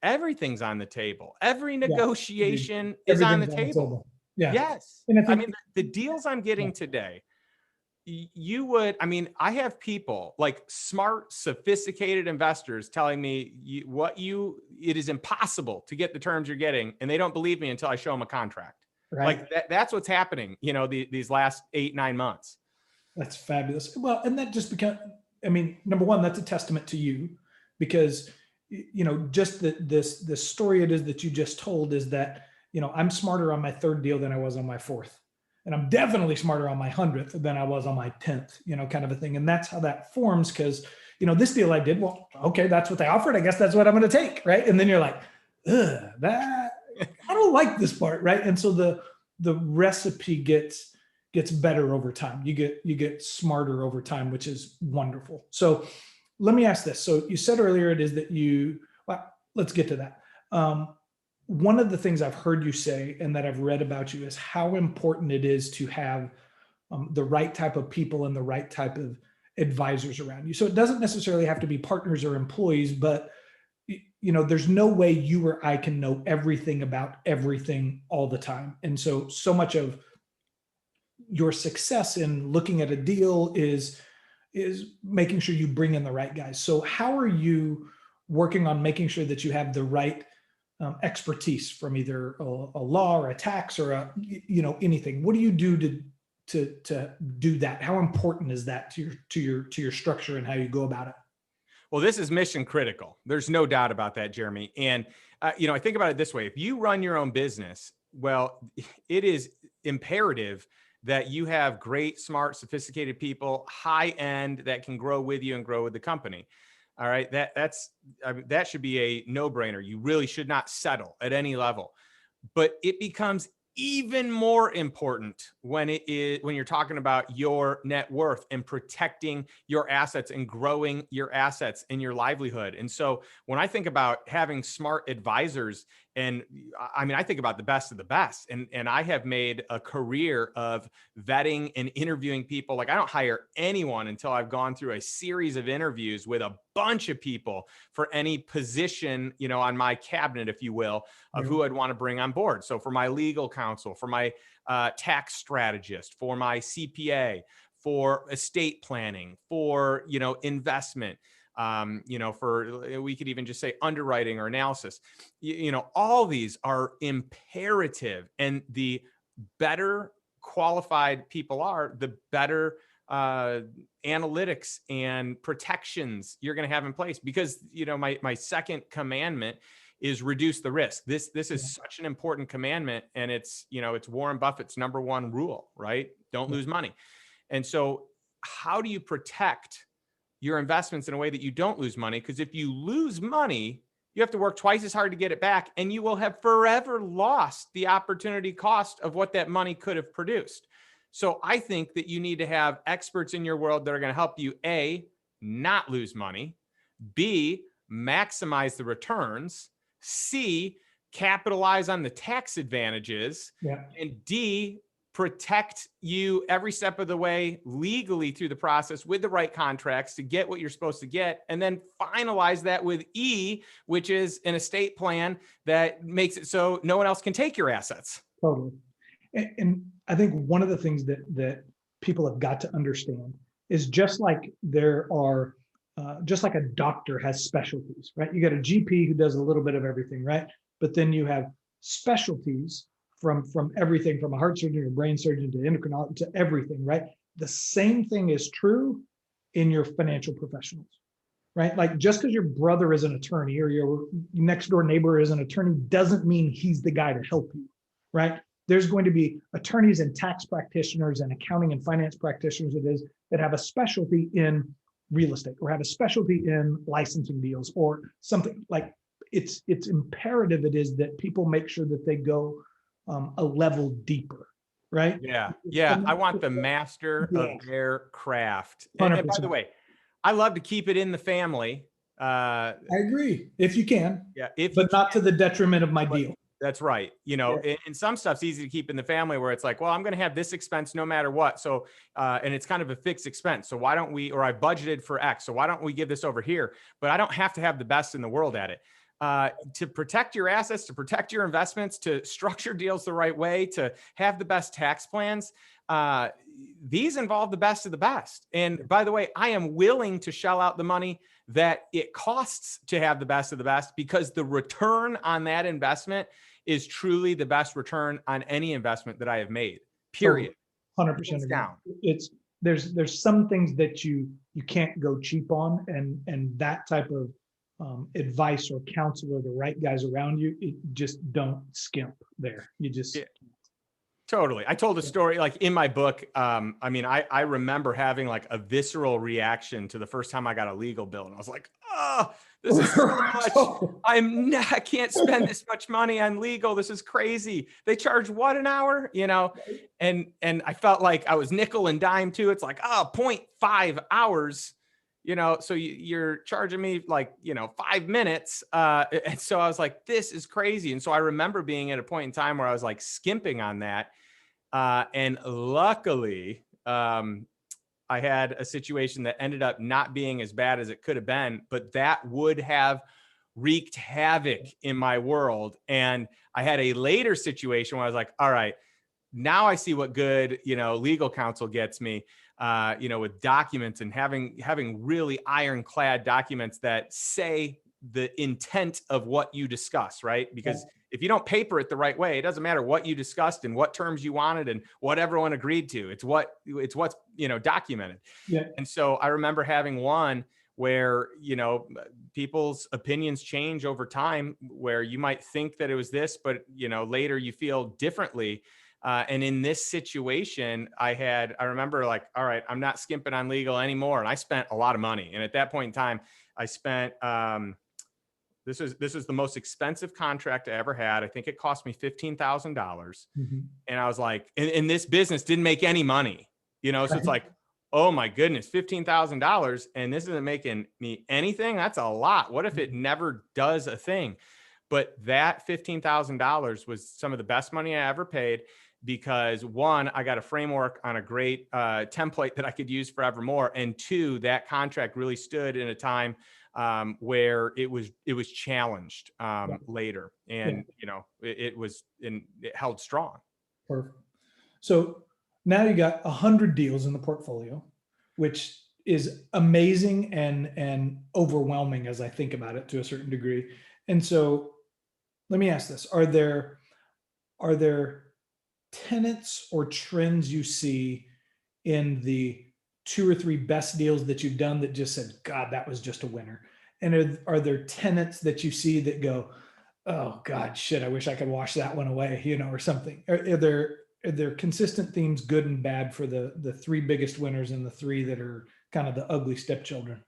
Speaker 2: everything's on the table. Every negotiation is on the table. Yeah. Yes. And the deals I'm getting today, I have people like smart, sophisticated investors telling me it is impossible to get the terms you're getting. And they don't believe me until I show them a contract. Right. Like that's what's happening, these last 8-9 months.
Speaker 1: That's fabulous. Well, and that just number one, that's a testament to you, because, just this story it is that you just told is that, I'm smarter on my 3rd deal than I was on my 4th. And I'm definitely smarter on my 100th than I was on my 10th, kind of a thing. And that's how that forms, because, this deal I did, well, okay, that's what they offered. I guess that's what I'm going to take. Right. And then you're like, I don't like this part. Right. And so the recipe gets better over time. You get smarter over time, which is wonderful. So let me ask this. So you said earlier it is that let's get to that. One of the things I've heard you say and that I've read about you is how important it is to have the right type of people and the right type of advisors around you. So it doesn't necessarily have to be partners or employees, but there's no way you or I can know everything about everything all the time. And so much of your success in looking at a deal is making sure you bring in the right guys. So how are you working on making sure that you have the right expertise from either a law or a tax or anything? What do you do to do that? How important is that to your structure and how you go about it?
Speaker 2: Well, this is mission critical. There's no doubt about that, Jeremy. And I think about it this way: if you run your own business, well, it is imperative that you have great, smart, sophisticated people, high end, that can grow with you and grow with the company. All right. That should be a no-brainer. You really should not settle at any level, but it becomes even more important when you're talking about your net worth and protecting your assets and growing your assets and your livelihood. And so when I think about having smart advisors, and I mean, I think about the best of the best, and I have made a career of vetting and interviewing people. Like, I don't hire anyone until I've gone through a series of interviews with a bunch of people for any position, on my cabinet, if you will, of who I'd want to bring on board. So for my legal counsel, for my tax strategist, for my CPA, for estate planning, for, investment, we could even just say underwriting or analysis, all these are imperative. And the better qualified people are, the better analytics and protections you're going to have in place. Because, my second commandment is reduce the risk. This is such an important commandment, and it's Warren Buffett's number one rule, right? Don't lose money. And so how do you protect your investments in a way that you don't lose money? Because if you lose money, you have to work twice as hard to get it back, and you will have forever lost the opportunity cost of what that money could have produced. So I think that you need to have experts in your world that are going to help you, A, not lose money, B, maximize the returns, C, capitalize on the tax advantages, and D, protect you every step of the way legally through the process with the right contracts to get what you're supposed to get. And then finalize that with E, which is an estate plan that makes it so no one else can take your assets.
Speaker 1: Totally. And I think one of the things that people have got to understand is just like a doctor has specialties, right? You got a GP who does a little bit of everything, right? But then you have specialties from everything, from a heart surgeon, a brain surgeon, to endocrinologist, to everything, right? The same thing is true in your financial professionals, right? Like, just because your brother is an attorney or your next door neighbor is an attorney doesn't mean he's the guy to help you, right? There's going to be attorneys and tax practitioners and accounting and finance practitioners that have a specialty in real estate or have a specialty in licensing deals or something. Like, it's imperative it is that people make sure that they go a level deeper, right?
Speaker 2: Yeah. I want the master of their craft. And by the way, I love to keep it in the family.
Speaker 1: I agree, if you can.
Speaker 2: Yeah,
Speaker 1: but not to the detriment of my deal.
Speaker 2: That's right. And some stuff's easy to keep in the family where it's like, well, I'm going to have this expense no matter what. So, and it's kind of a fixed expense. So why don't we, or I budgeted for X, so why don't we give this over here? But I don't have to have the best in the world at it. To protect your assets, to protect your investments, to structure deals the right way, to have the best tax plans, these involve the best of the best. And by the way, I am willing to shell out the money that it costs to have the best of the best, because the return on that investment is truly the best return on any investment that I have made, period.
Speaker 1: 100% down. There's some things that you can't go cheap on, and that type of advice or counsel or the right guys around you, it just don't skimp there. You just
Speaker 2: Totally. I told a story like in my book. I remember having like a visceral reaction to the first time I got a legal bill, and I was like, oh, this is so much. I can't spend this much money on legal. This is crazy. They charge what an hour, and I felt like I was nickel and dime too. It's like, 0.5 hours, so you're charging me like, 5 minutes. And so I was like, this is crazy. And so I remember being at a point in time where I was like skimping on that. And luckily, I had a situation that ended up not being as bad as it could have been, but that would have wreaked havoc in my world. And I had a later situation where I was like, all right, now I see what good, legal counsel gets me, with documents and having really ironclad documents that say the intent of what you discuss, right? Because if you don't paper it the right way, it doesn't matter what you discussed and what terms you wanted and what everyone agreed to. It's what's documented. Yeah. And so I remember having one where, people's opinions change over time, where you might think that it was this, but, later you feel differently. And in this situation, I remember like, all right, I'm not skimping on legal anymore. And I spent a lot of money. And at that point in time, I spent, This is the most expensive contract I ever had. I think it cost me $15,000.
Speaker 1: Mhm.
Speaker 2: And I was like, and this business didn't make any money, so it's
Speaker 1: Right.
Speaker 2: like, oh my goodness, $15,000, and this isn't making me anything. That's a lot. What if it never does a thing? But that $15,000 was some of the best money I ever paid, because one, I got a framework on a great template that I could use forevermore, and two, that contract really stood in a time where it was challenged
Speaker 1: Yeah.
Speaker 2: later,
Speaker 1: Yeah.
Speaker 2: and it held strong.
Speaker 1: Perfect. So now you got 100 deals in the portfolio, which is amazing and overwhelming as I think about it to a certain degree. And so let me ask this: are there tenets or trends you see in the two or three best deals that you've done that just said, God, that was just a winner? And are there tenets that you see that go, oh God, shit, I wish I could wash that one away, or something? Are there consistent themes, good and bad, for the three biggest winners and the three that are kind of the ugly stepchildren?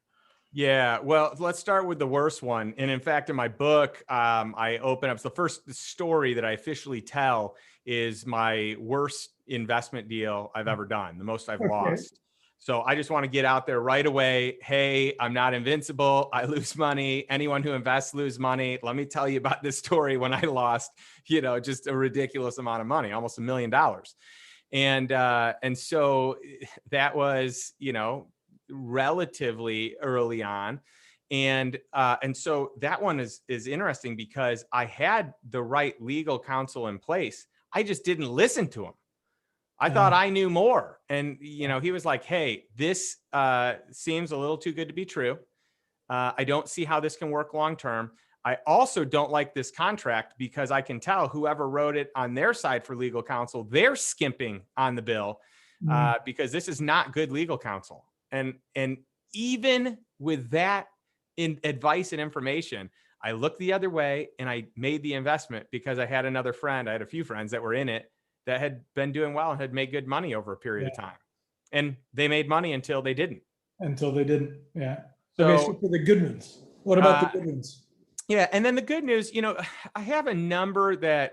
Speaker 2: Yeah, well, let's start with the worst one. And in fact, in my book, I open up, so the first story that I officially tell is my worst investment deal I've ever done, the most I've
Speaker 1: Okay.
Speaker 2: lost. So I just want to get out there right away. Hey, I'm not invincible. I lose money. Anyone who invests lose money. Let me tell you about this story when I lost, just a ridiculous amount of money, almost $1 million. And so that was, relatively early on. And so that one is interesting because I had the right legal counsel in place. I just didn't listen to him. I thought I knew more. And, he was like, hey, this seems a little too good to be true. I don't see how this can work long term. I also don't like this contract because I can tell whoever wrote it on their side for legal counsel, they're skimping on the bill because this is not good legal counsel. And even with that in advice and information, I looked the other way and I made the investment because I had another friend. I had a few friends that were in it that had been doing well and had made good money over a period of time. And they made money until they didn't.
Speaker 1: Until they didn't. Yeah. Okay. So
Speaker 2: So,
Speaker 1: for the good ones, what about the good ones?
Speaker 2: yeah. And then the good news, I have a number that,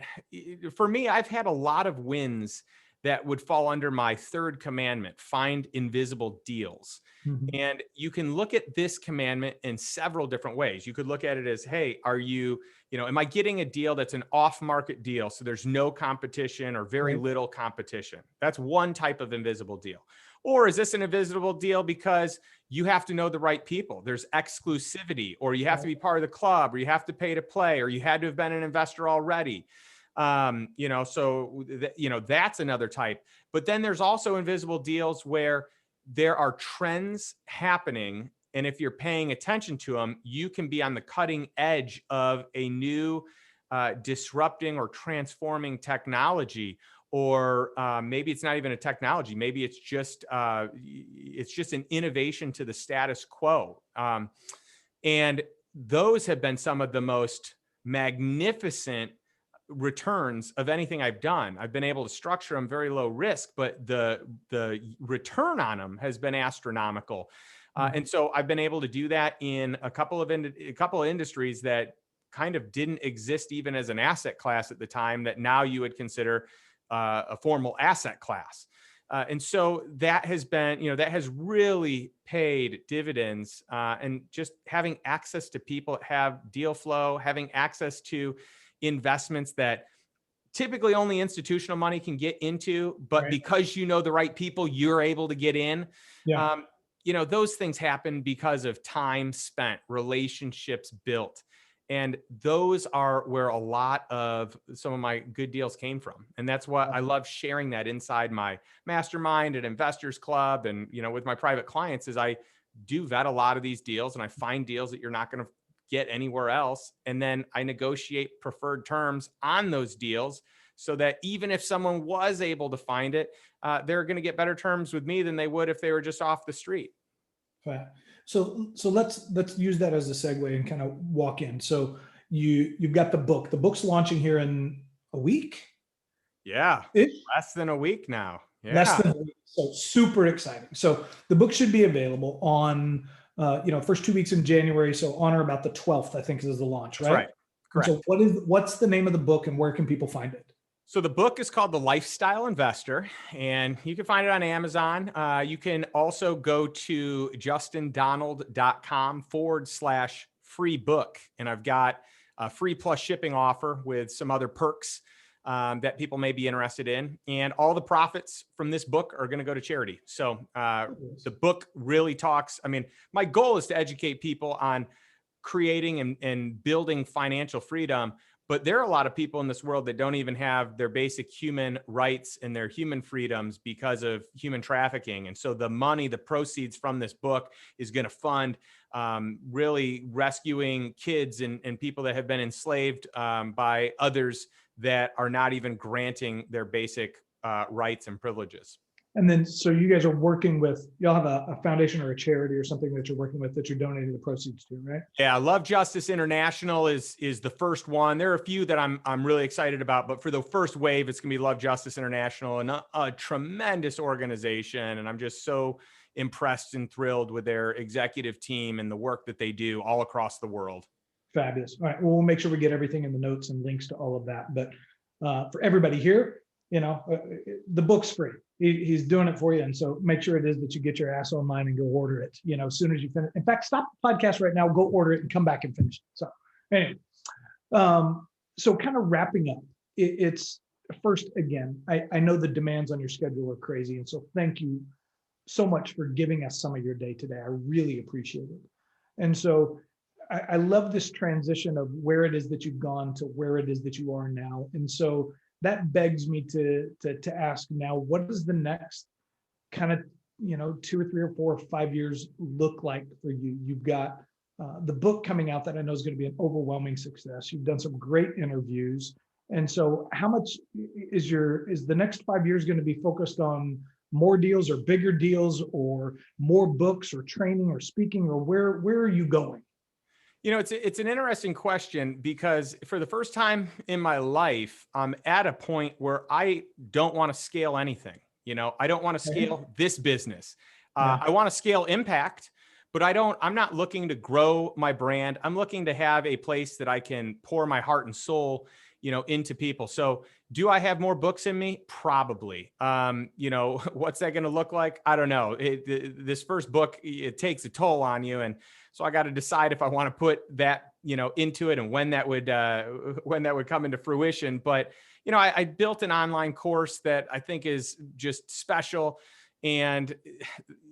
Speaker 2: for me, I've had a lot of wins that would fall under my third commandment: find invisible deals.
Speaker 1: Mhm.
Speaker 2: And you can look at this commandment in several different ways. You could look at it as, hey, am I getting a deal that's an off-market deal? So there's no competition or very
Speaker 1: Right.
Speaker 2: little competition. That's one type of invisible deal. Or is this an invisible deal because you have to know the right people? There's exclusivity, or you have to be part of the club, or you have to pay to play, or you had to have been an investor already. That's another type. But then there's also invisible deals where there are trends happening, and if you're paying attention to them, you can be on the cutting edge of a new disrupting or transforming technology. Or maybe it's not even a technology. Maybe it's just an innovation to the status quo. And those have been some of the most magnificent returns of anything I've done. I've been able to structure them very low risk, but the return on them has been astronomical. And so I've been able to do that in a couple of industries that kind of didn't exist even as an asset class at the time, that now you would consider a formal asset class. And so that has been, that has really paid dividends. And just having access to people that have deal flow, having access to investments that typically only institutional money can get into, but
Speaker 1: Right.
Speaker 2: because the right people, you're able to get in.
Speaker 1: Yeah.
Speaker 2: Those things happen because of time spent, relationships built. And those are where a lot of some of my good deals came from. And that's what I love sharing that inside my mastermind and investors club. And, with my private clients, is I do vet a lot of these deals, and I find deals that you're not going to get anywhere else. And then I negotiate preferred terms on those deals so that even if someone was able to find it, they're going to get better terms with me than they would if they were just off the street.
Speaker 1: So let's use that as a segue and kind of walk in. So you've got the book. The book's launching here in a week.
Speaker 2: Yeah.
Speaker 1: Ish?
Speaker 2: Less than a week now.
Speaker 1: Less
Speaker 2: Yeah.
Speaker 1: than a week. So super exciting. So the book should be available on first 2 weeks in January. So on or about the 12th, I think is the launch,
Speaker 2: That's
Speaker 1: right?
Speaker 2: right.
Speaker 1: And so
Speaker 2: Correct.
Speaker 1: what's the name of the book and where can people find it?
Speaker 2: So the book is called The Lifestyle Investor, and you can find it on Amazon. You can also go to justindonald.com/free book. And I've got a free plus shipping offer with some other perks that people may be interested in. And all the profits from this book are going to go to charity. So the book really talks. I mean, my goal is to educate people on creating and building financial freedom. But there are a lot of people in this world that don't even have their basic human rights and their human freedoms because of human trafficking. And so the money, the proceeds from this book is going to fund really rescuing kids and people that have been enslaved by others that are not even granting their basic rights and privileges.
Speaker 1: And then, so you guys are working with, y'all have a foundation or a charity or something that you're working with that you're donating the proceeds to, right?
Speaker 2: Yeah, Love Justice International is the first one. There are a few that I'm really excited about, but for the first wave, it's gonna be Love Justice International, and a tremendous organization. And I'm just so impressed and thrilled with their executive team and the work that they do all across the world.
Speaker 1: Fabulous. All right. Well, we'll make sure we get everything in the notes and links to all of that. But for everybody here, the book's free. He's doing it for you. And so make sure it is that you get your ass online and go order it, as soon as you finish. In fact, stop the podcast right now, go order it and come back and finish it. So anyway, so kind of wrapping up, it's first, again, I know the demands on your schedule are crazy. And so thank you so much for giving us some of your day today. I really appreciate it. And so I love this transition of where it is that you've gone to where it is that you are now. And so that begs me to ask now, what does the next kind of, 2 or 3 or 4 or 5 years look like for you? You've got the book coming out that I know is going to be an overwhelming success. You've done some great interviews. And so how much is the next 5 years going to be focused on more deals or bigger deals or more books or training or speaking, or where are you going?
Speaker 2: It's an interesting question because for the first time in my life, I'm at a point where I don't want to scale anything. I don't want to scale this business. I want to scale impact, but I'm not looking to grow my brand. I'm looking to have a place that I can pour my heart and soul, into people. So do I have more books in me? Probably. What's that going to look like? I don't know. This first book, it takes a toll on you. And so I got to decide if I want to put that, into it and when that would come into fruition. But, I built an online course that I think is just special. And,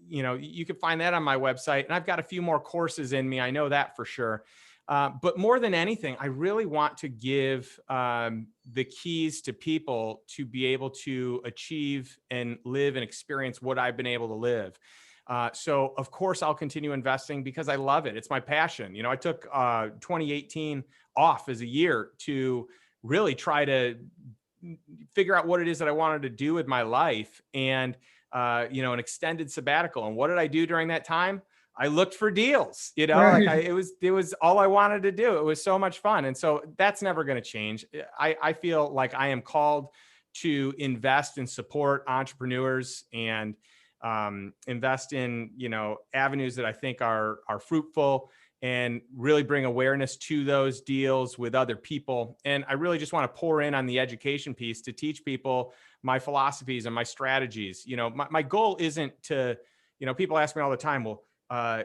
Speaker 2: you can find that on my website. And I've got a few more courses in me. I know that for sure. But more than anything, I really want to give the keys to people to be able to achieve and live and experience what I've been able to live. So of course I'll continue investing because I love it. It's my passion. I took 2018 off as a year to really try to figure out what it is that I wanted to do with my life, and an extended sabbatical. And what did I do during that time? I looked for deals, it was all I wanted to do. It was so much fun. And so that's never going to change. I feel like I am called to invest and support entrepreneurs and invest in, avenues that I think are fruitful and really bring awareness to those deals with other people. And I really just want to pour in on the education piece to teach people my philosophies and my strategies. My goal isn't to, people ask me all the time, well,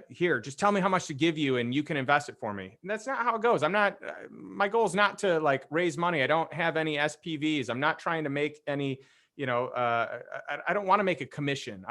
Speaker 2: here, just tell me how much to give you and you can invest it for me. And that's not how it goes. My goal is not to raise money. I don't have any SPVs. I'm not trying to make any, I don't want to make a commission.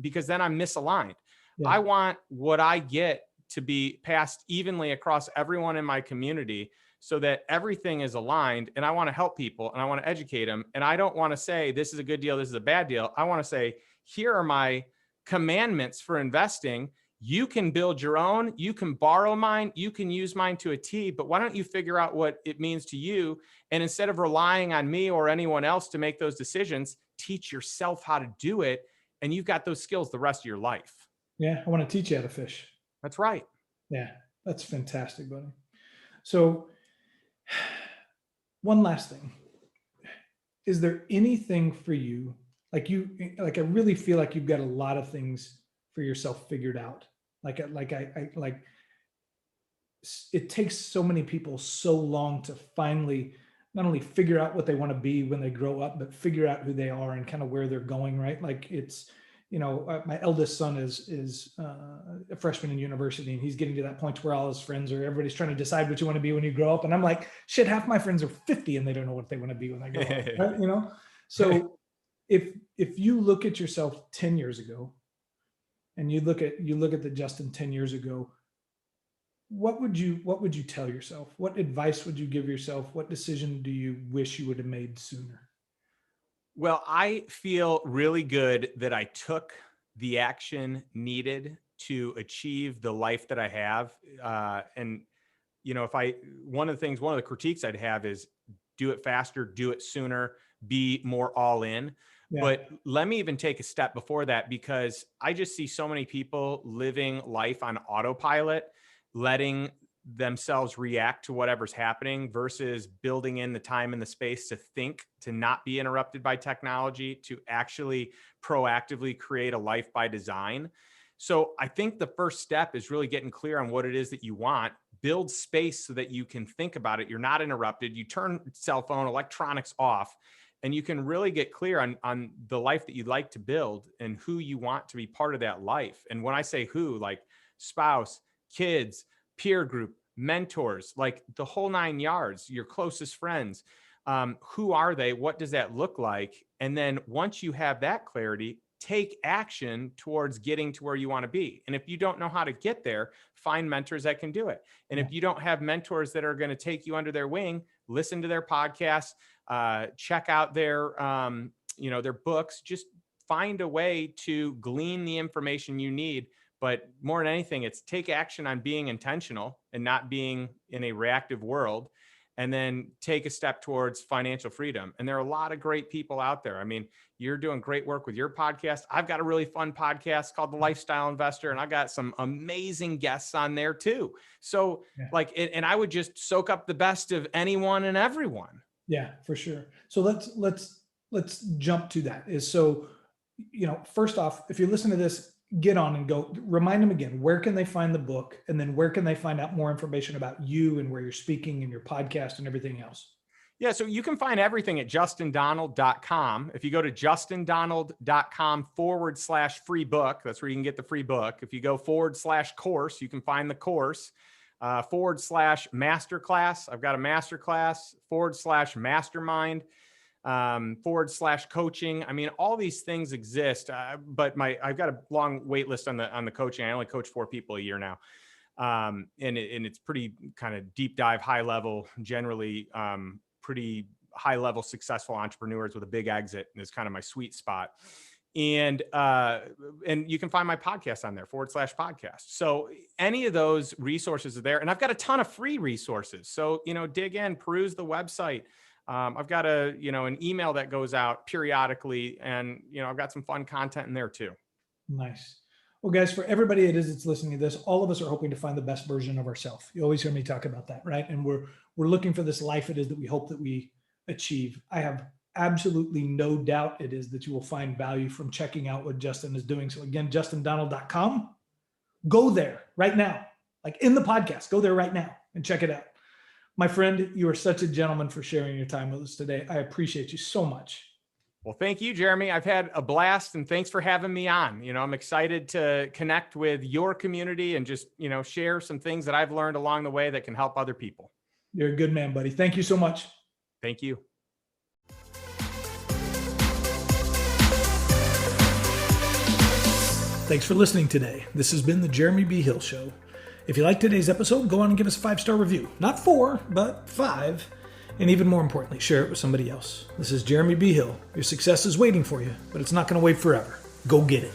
Speaker 2: Because then I'm misaligned. Yeah. I want what I get to be passed evenly across everyone in my community so that everything is aligned, and I want to help people and I want to educate them. And I don't want to say, this is a good deal, this is a bad deal. I want to say, here are my commandments for investing. You can build your own, you can borrow mine, you can use mine to a T, but why don't you figure out what it means to you? And instead of relying on me or anyone else to make those decisions, teach yourself how to do it. And you've got those skills the rest of your life.
Speaker 1: Yeah, I want to teach you how to fish.
Speaker 2: That's right.
Speaker 1: Yeah, that's fantastic, buddy. So one last thing. Is there anything for you, I really feel like you've got a lot of things for yourself figured out. Like it takes so many people so long to finally not only figure out what they want to be when they grow up, but figure out who they are and kind of where they're going, right? Like it's, my eldest son is a freshman in university, and he's getting to that point where all his friends are, everybody's trying to decide what you want to be when you grow up. And I'm like, shit, half my friends are 50 and they don't know what they want to be when they grow up, right? So if you look at yourself 10 years ago and you look at the Justin 10 years ago, what would you tell yourself? What advice would you give yourself? What decision do you wish you would have made sooner?
Speaker 2: Well, I feel really good that I took the action needed to achieve the life that I have. And one of the critiques I'd have is do it faster, do it sooner, be more all in. Yeah. But let me even take a step before that, because I just see so many people living life on autopilot, letting themselves react to whatever's happening versus building in the time and the space to think, to not be interrupted by technology, to actually proactively create a life by design. So I think the first step is really getting clear on what it is that you want. Build space so that you can think about it. You're not interrupted. You turn cell phone, electronics off, and you can really get clear on the life that you'd like to build and who you want to be part of that life. And when I say who, like spouse, kids, peer group, mentors, like the whole 9 yards, your closest friends. Who are they? What does that look like? And then once you have that clarity, take action towards getting to where you want to be. And if you don't know how to get there, find mentors that can do it. And if you don't have mentors that are going to take you under their wing, listen to their podcasts, check out their books, just find a way to glean the information you need. But more than anything, it's take action on being intentional and not being in a reactive world, and then take a step towards financial freedom. And there are a lot of great people out there. I mean, you're doing great work with your podcast. I've got a really fun podcast called The Lifestyle Investor, and I got some amazing guests on there too. So and I would just soak up the best of anyone and everyone.
Speaker 1: Yeah, for sure. So let's jump to that. First off, if you listen to this, get on and go remind them again, where can they find the book? And then where can they find out more information about you and where you're speaking and your podcast and everything else?
Speaker 2: Yeah. So you can find everything at justindonald.com. If you go to justindonald.com/free book, that's where you can get the free book. If you go /course, you can find the course, /masterclass. I've got a masterclass, /mastermind. /coaching. I mean, all these things exist, but I've got a long wait list on the coaching. I only coach 4 people a year now. And it's pretty kind of deep dive, high level, generally, pretty high level, successful entrepreneurs with a big exit is kind of my sweet spot. And you can find my podcast on there, /podcast. So any of those resources are there. And I've got a ton of free resources. So, dig in, peruse the website. I've got an email that goes out periodically, and, I've got some fun content in there too.
Speaker 1: Nice. Well, guys, for everybody that's listening to this, all of us are hoping to find the best version of ourselves. You always hear me talk about that, right? And we're looking for this life it is that we hope that we achieve. I have absolutely no doubt it is that you will find value from checking out what Justin is doing. So again, justindonald.com, go there right now, like in the podcast, go there right now and check it out. My friend, you are such a gentleman for sharing your time with us today. I appreciate you so much.
Speaker 2: Well, thank you, Jeremy. I've had a blast, and thanks for having me on. I'm excited to connect with your community and just, share some things that I've learned along the way that can help other people.
Speaker 1: You're a good man, buddy. Thank you so much.
Speaker 2: Thank you.
Speaker 1: Thanks for listening today. This has been the Jeremy B. Hill Show. If you liked today's episode, go on and give us a 5-star review. Not 4, but 5. And even more importantly, share it with somebody else. This is Jeremy B. Hill. Your success is waiting for you, but it's not going to wait forever. Go get it.